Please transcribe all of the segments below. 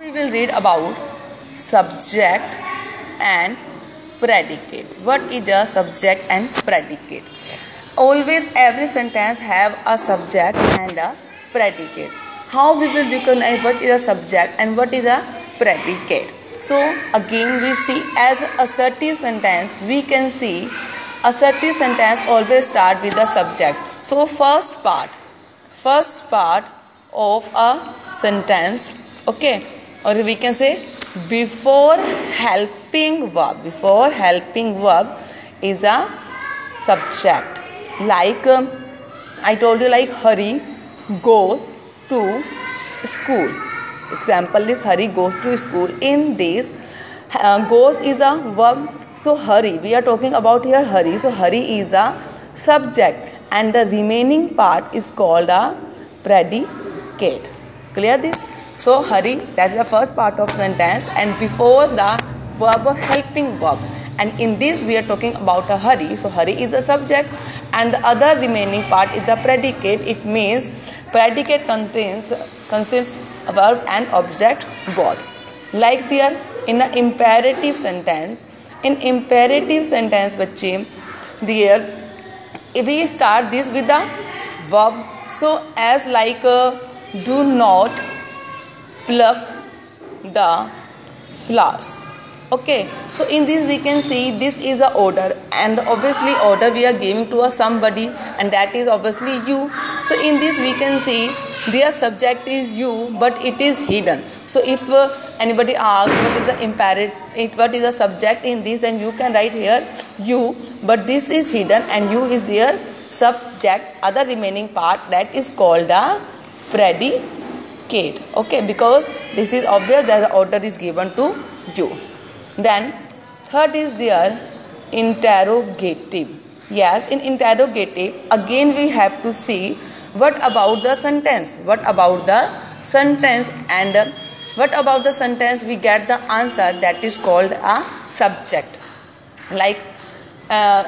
We will read about subject and predicate. What is a subject and predicate? Always every sentence have a subject and a predicate. How we will recognize what is a subject and what is a predicate? So again we see as assertive sentence, we can see assertive sentence always start with the subject. So first part of a sentence, okay, or we can say before helping verb is a subject. Like I told you, like Hari goes to school. Example is Hari goes to school. In this goes is a verb, so Hari, we are talking about here Hari, so Hari is the subject and the remaining part is called a predicate. Clear this? So Hari, that is the first part of sentence, and before the verb helping verb, and in this we are talking about a Hari, so Hari is the subject and the other remaining part is the predicate. It means predicate consists verb and object both. Like there in an imperative sentence, बच्चे, there we start this with the verb, so as like do not pluck the flowers. Okay, so in this we can see this is a order, and obviously order we are giving to a somebody, and that is obviously you. So in this we can see their subject is you, but it is hidden. So if anybody asks what is the imperative, what is the subject in this, then you can write here you, but this is hidden and you is their subject. Other remaining part, that is called a predicate. Okay, because this is obvious that the order is given to you. Then third is their interrogative. Yes, in interrogative again we have to see what about the sentence, and what about the sentence we get the answer, that is called a subject. Like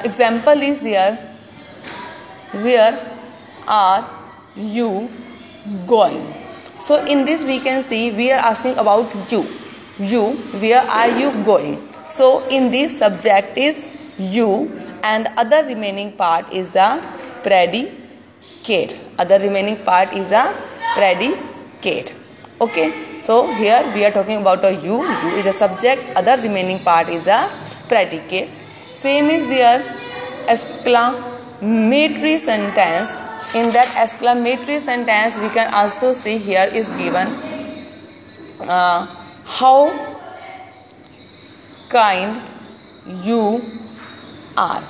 example is there, where are you going? So in this we can see we are asking about you, where are you going? So in this subject is you and the other remaining part is a predicate. Okay, so here we are talking about a you is a subject, other remaining part is a predicate. Same is there exclamatory sentence. In that exclamatory sentence we can also see here is given how kind you are.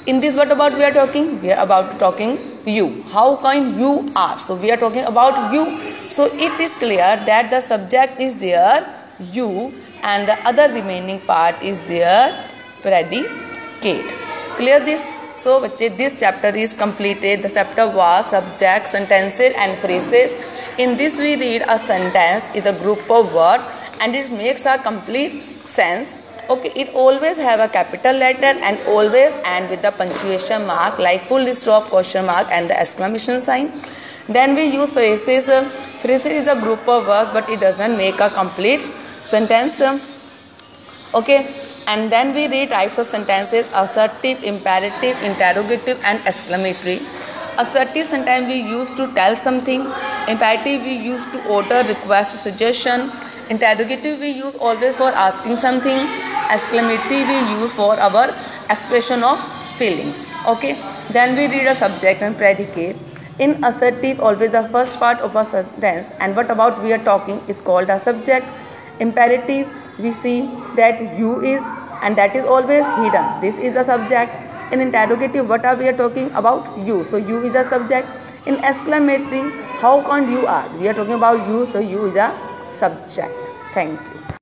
In this what about we are talking? We are about talking you. How kind you are. So we are talking about you. So it is clear that the subject is there you and the other remaining part is there predicate. Clear this? So बच्चे, this chapter is completed. The chapter was subject, sentences and phrases. In this we read a sentence is a group of words and it makes a complete sense. Okay, it always have a capital letter and always end with the punctuation mark, like full stop, question mark and the exclamation sign. Then we use phrases. Phrases is a group of words but it doesn't make a complete sentence. Okay, and then we read types of sentences: assertive, imperative, interrogative and exclamatory. Assertive sentence we use to tell something. Imperative we use to order, request, suggestion. Interrogative we use always for asking something. Exclamatory we use for our expression of feelings. Okay, then we read a subject and predicate. In assertive always the first part of a sentence and what about we are talking is called a subject. Imperative we see that you is and that is always hidden, this is the subject. In interrogative what are we are talking about? You, so you is a subject. In exclamatory how kind you are, we are talking about you, so you is a subject. Thank you.